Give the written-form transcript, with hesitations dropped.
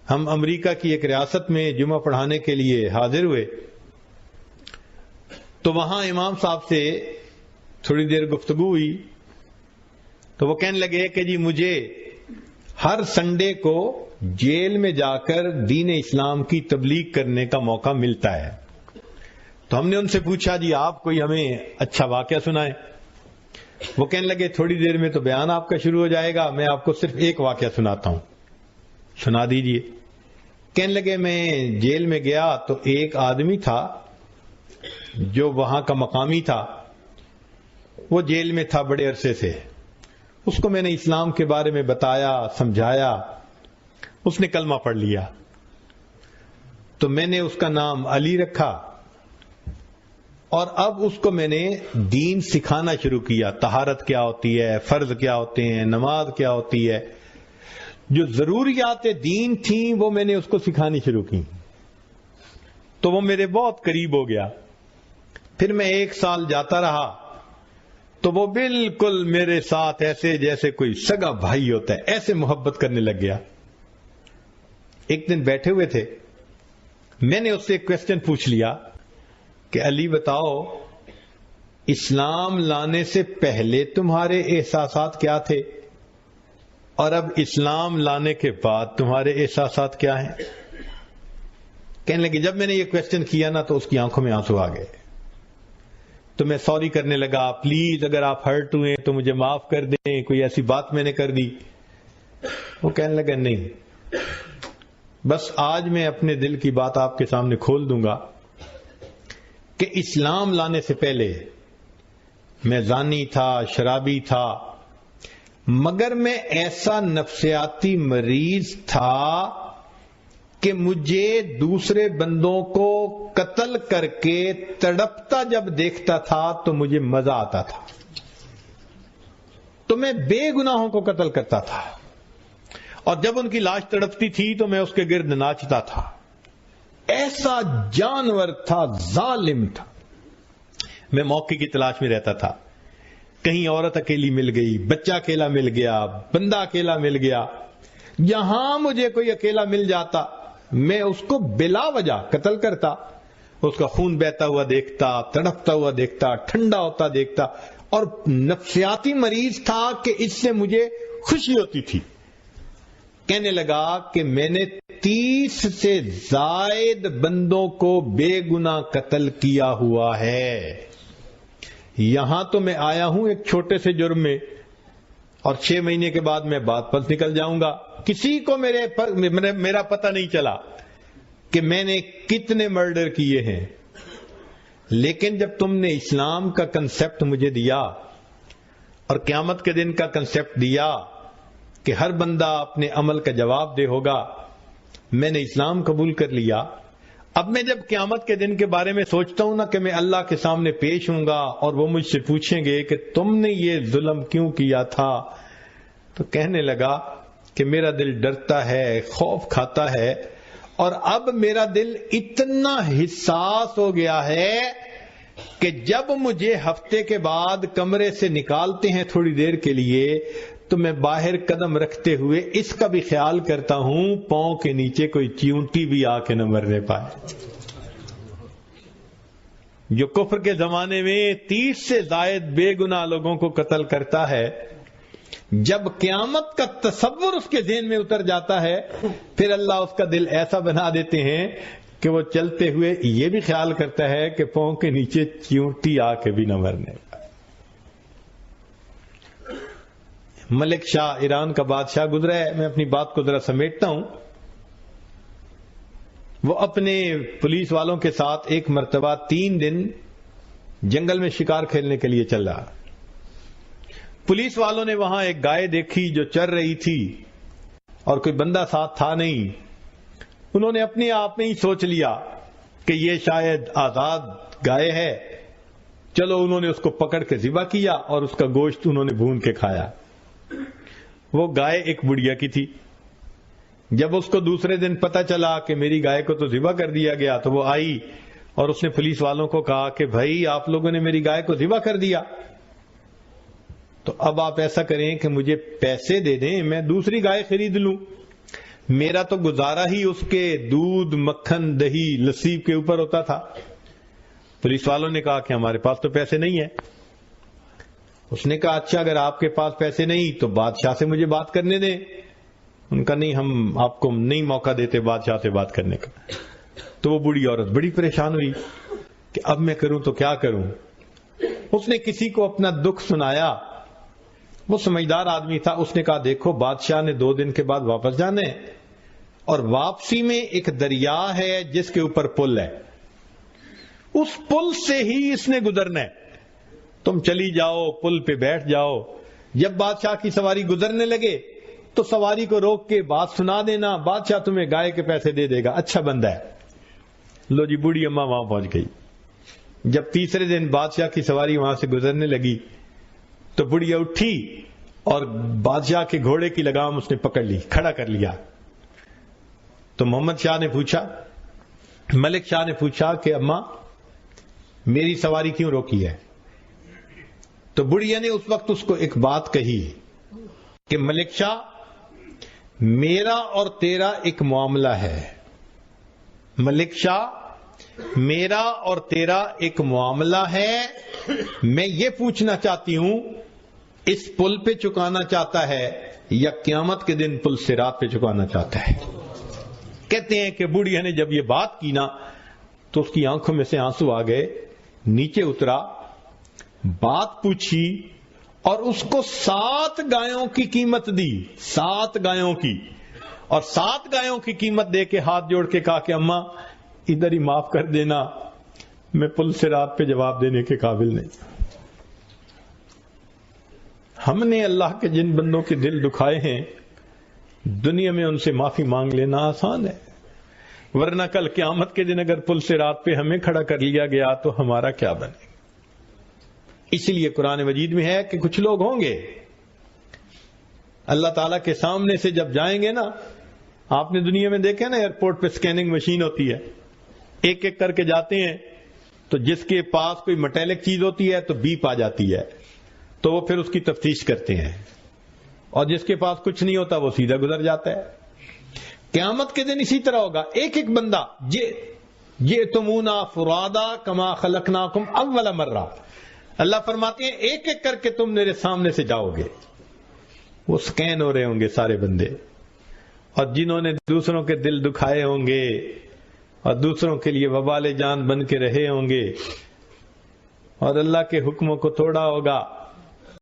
ہم امریکہ کی ایک ریاست میں جمعہ پڑھانے کے لیے حاضر ہوئے تو وہاں امام صاحب سے تھوڑی دیر گفتگو ہوئی تو وہ کہنے لگے کہ جی مجھے ہر سنڈے کو جیل میں جا کر دین اسلام کی تبلیغ کرنے کا موقع ملتا ہے. تو ہم نے ان سے پوچھا جی آپ کوئی ہمیں اچھا واقعہ سنائیں. وہ کہنے لگے تھوڑی دیر میں تو بیان آپ کا شروع ہو جائے گا, میں آپ کو صرف ایک واقعہ سناتا ہوں, سنا دیجئے. کہنے لگے میں جیل میں گیا تو ایک آدمی تھا جو وہاں کا مقامی تھا, وہ جیل میں تھا بڑے عرصے سے. اس کو میں نے اسلام کے بارے میں بتایا, سمجھایا, اس نے کلمہ پڑھ لیا. تو میں نے اس کا نام علی رکھا اور اب اس کو میں نے دین سکھانا شروع کیا. طہارت کیا ہوتی ہے, فرض کیا ہوتے ہیں, نماز کیا ہوتی ہے, جو ضروریات دین تھیں وہ میں نے اس کو سکھانی شروع کی. تو وہ میرے بہت قریب ہو گیا. پھر میں 1 سال جاتا رہا تو وہ بالکل میرے ساتھ ایسے جیسے کوئی سگا بھائی ہوتا ہے, ایسے محبت کرنے لگ گیا. ایک دن بیٹھے ہوئے تھے, میں نے اس سے ایک کوسچن پوچھ لیا کہ علی بتاؤ اسلام لانے سے پہلے تمہارے احساسات کیا تھے اور اب اسلام لانے کے بعد تمہارے احساسات کیا ہیں؟ کہنے لگے جب میں نے یہ کوسچن کیا نا تو اس کی آنکھوں میں آنسو آ گئے. تو میں سوری کرنے لگا, پلیز اگر آپ ہرٹ ہوئے تو مجھے معاف کر دیں, کوئی ایسی بات میں نے کر دی. وہ کہنے لگا نہیں, بس آج میں اپنے دل کی بات آپ کے سامنے کھول دوں گا کہ اسلام لانے سے پہلے میں زانی تھا, شرابی تھا, مگر میں ایسا نفسیاتی مریض تھا کہ مجھے دوسرے بندوں کو قتل کر کے تڑپتا جب دیکھتا تھا تو مجھے مزہ آتا تھا. تو میں بے گناہوں کو قتل کرتا تھا اور جب ان کی لاش تڑپتی تھی تو میں اس کے گرد ناچتا تھا. ایسا جانور تھا, ظالم تھا. میں موقع کی تلاش میں رہتا تھا. کہیں عورت اکیلی مل گئی, بچہ اکیلا مل گیا, بندہ اکیلا مل گیا, یہاں مجھے کوئی اکیلا مل جاتا میں اس کو بلا وجہ قتل کرتا. اس کا خون بہتا ہوا دیکھتا, تڑپتا ہوا دیکھتا, ٹھنڈا ہوتا دیکھتا, اور نفسیاتی مریض تھا کہ اس سے مجھے خوشی ہوتی تھی. کہنے لگا کہ میں نے 30 سے زائد بندوں کو بے گناہ قتل کیا ہوا ہے. یہاں تو میں آیا ہوں ایک چھوٹے سے جرم میں اور 6 مہینے کے بعد میں بات پر نکل جاؤں گا. کسی کو میرا پتہ نہیں چلا کہ میں نے کتنے مرڈر کیے ہیں. لیکن جب تم نے اسلام کا کنسپٹ مجھے دیا اور قیامت کے دن کا کنسپٹ دیا کہ ہر بندہ اپنے عمل کا جواب دے ہوگا, میں نے اسلام قبول کر لیا. اب میں جب قیامت کے دن کے بارے میں سوچتا ہوں نا کہ میں اللہ کے سامنے پیش ہوں گا اور وہ مجھ سے پوچھیں گے کہ تم نے یہ ظلم کیوں کیا تھا, تو کہنے لگا کہ میرا دل ڈرتا ہے, خوف کھاتا ہے, اور اب میرا دل اتنا حساس ہو گیا ہے کہ جب مجھے ہفتے کے بعد کمرے سے نکالتے ہیں تھوڑی دیر کے لیے تو میں باہر قدم رکھتے ہوئے اس کا بھی خیال کرتا ہوں پاؤں کے نیچے کوئی چیونٹی بھی آ کے نہ مرنے پائے. جو کفر کے زمانے میں 30 سے زائد بے گناہ لوگوں کو قتل کرتا ہے, جب قیامت کا تصور اس کے ذہن میں اتر جاتا ہے پھر اللہ اس کا دل ایسا بنا دیتے ہیں کہ وہ چلتے ہوئے یہ بھی خیال کرتا ہے کہ پاؤں کے نیچے چیونٹی آ کے بھی نہ مرنے. ملک شاہ ایران کا بادشاہ گزرا ہے, میں اپنی بات کو ذرا سمیٹتا ہوں. وہ اپنے پولیس والوں کے ساتھ ایک مرتبہ 3 دن جنگل میں شکار کھیلنے کے لیے چل رہا. پولیس والوں نے وہاں ایک گائے دیکھی جو چر رہی تھی اور کوئی بندہ ساتھ تھا نہیں. انہوں نے اپنے آپ میں ہی سوچ لیا کہ یہ شاید آزاد گائے ہے. چلو انہوں نے اس کو پکڑ کے ذبح کیا اور اس کا گوشت انہوں نے بھون کے کھایا. وہ گائے ایک بڑھیا کی تھی. جب اس کو دوسرے دن پتا چلا کہ میری گائے کو تو ذبح کر دیا گیا تو وہ آئی اور اس نے پولیس والوں کو کہا کہ بھائی آپ لوگوں نے میری گائے کو ذبح کر دیا, تو اب آپ ایسا کریں کہ مجھے پیسے دے دیں, میں دوسری گائے خرید لوں. میرا تو گزارا ہی اس کے دودھ، مکھن، دہی، لسی کے اوپر ہوتا تھا۔ پولیس والوں نے کہا کہ ہمارے پاس تو پیسے نہیں ہیں۔ اس نے کہا اچھا اگر آپ کے پاس پیسے نہیں تو بادشاہ سے مجھے بات کرنے دیں۔ ان کا نہیں، ہم آپ کو نہیں موقع دیتے بادشاہ سے بات کرنے کا۔ تو وہ بوڑھی عورت بڑی پریشان ہوئی کہ اب میں کروں تو کیا کروں۔ اس نے کسی کو اپنا دکھ سنایا، وہ سمجھدار آدمی تھا، اس نے کہا دیکھو بادشاہ نے 2 دن کے بعد واپس جانا ہے، اور واپسی میں ایک دریا ہے جس کے اوپر پل ہے، اس پل سے ہی اس نے گزرنا ہے، تم چلی جاؤ پل پہ بیٹھ جاؤ، جب بادشاہ کی سواری گزرنے لگے تو سواری کو روک کے بات سنا دینا، بادشاہ تمہیں گائے کے پیسے دے دے گا، اچھا بندہ ہے۔ لو جی بوڑھی اماں وہاں پہنچ گئی۔ جب تیسرے دن بادشاہ کی سواری وہاں سے گزرنے لگی تو بڑھیا اٹھی اور بادشاہ کے گھوڑے کی لگام اس نے پکڑ لی، کھڑا کر لیا۔ تو محمد شاہ نے پوچھا، ملک شاہ نے پوچھا کہ اماں میری سواری کیوں روکی ہے؟ تو بڑھیا نے اس وقت اس کو ایک بات کہی کہ ملک شاہ میرا اور تیرا ایک معاملہ ہے، ملک شاہ میرا اور تیرا ایک معاملہ ہے، میں یہ پوچھنا چاہتی ہوں اس پل پہ چکانا چاہتا ہے یا قیامت کے دن پل صراط پہ چکانا چاہتا ہے؟ کہتے ہیں کہ بوڑھیا نے جب یہ بات کی نا تو اس کی آنکھوں میں سے آنسو آ گئے، نیچے اترا، بات پوچھی اور اس کو 7 گایوں کی قیمت دی، 7 گایوں کی، اور 7 گایوں کی قیمت دے کے ہاتھ جوڑ کے کہا کہ اماں ادھر ہی معاف کر دینا، میں پل صراط پہ جواب دینے کے قابل نہیں۔ ہم نے اللہ کے جن بندوں کے دل دکھائے ہیں دنیا میں ان سے معافی مانگ لینا آسان ہے، ورنہ کل قیامت کے دن اگر پل صراط پہ ہمیں کھڑا کر لیا گیا تو ہمارا کیا بنے؟ اس لیے قرآن مجید میں ہے کہ کچھ لوگ ہوں گے اللہ تعالیٰ کے سامنے سے جب جائیں گے نا، آپ نے دنیا میں دیکھا نا ایئرپورٹ پہ سکیننگ مشین ہوتی ہے، ایک ایک کر کے جاتے ہیں، تو جس کے پاس کوئی میٹیلک چیز ہوتی ہے تو بیپ آ جاتی ہے، تو وہ پھر اس کی تفتیش کرتے ہیں، اور جس کے پاس کچھ نہیں ہوتا وہ سیدھا گزر جاتا ہے۔ قیامت کے دن اسی طرح ہوگا، ایک ایک بندہ جئتمونا فرادا کما خلقناکم اول مرہ، اللہ فرماتے ہیں ایک ایک کر کے تم میرے سامنے سے جاؤ گے، وہ سکین ہو رہے ہوں گے سارے بندے، اور جنہوں نے دوسروں کے دل دکھائے ہوں گے اور دوسروں کے لیے وبال جان بن کے رہے ہوں گے اور اللہ کے حکموں کو توڑا ہوگا،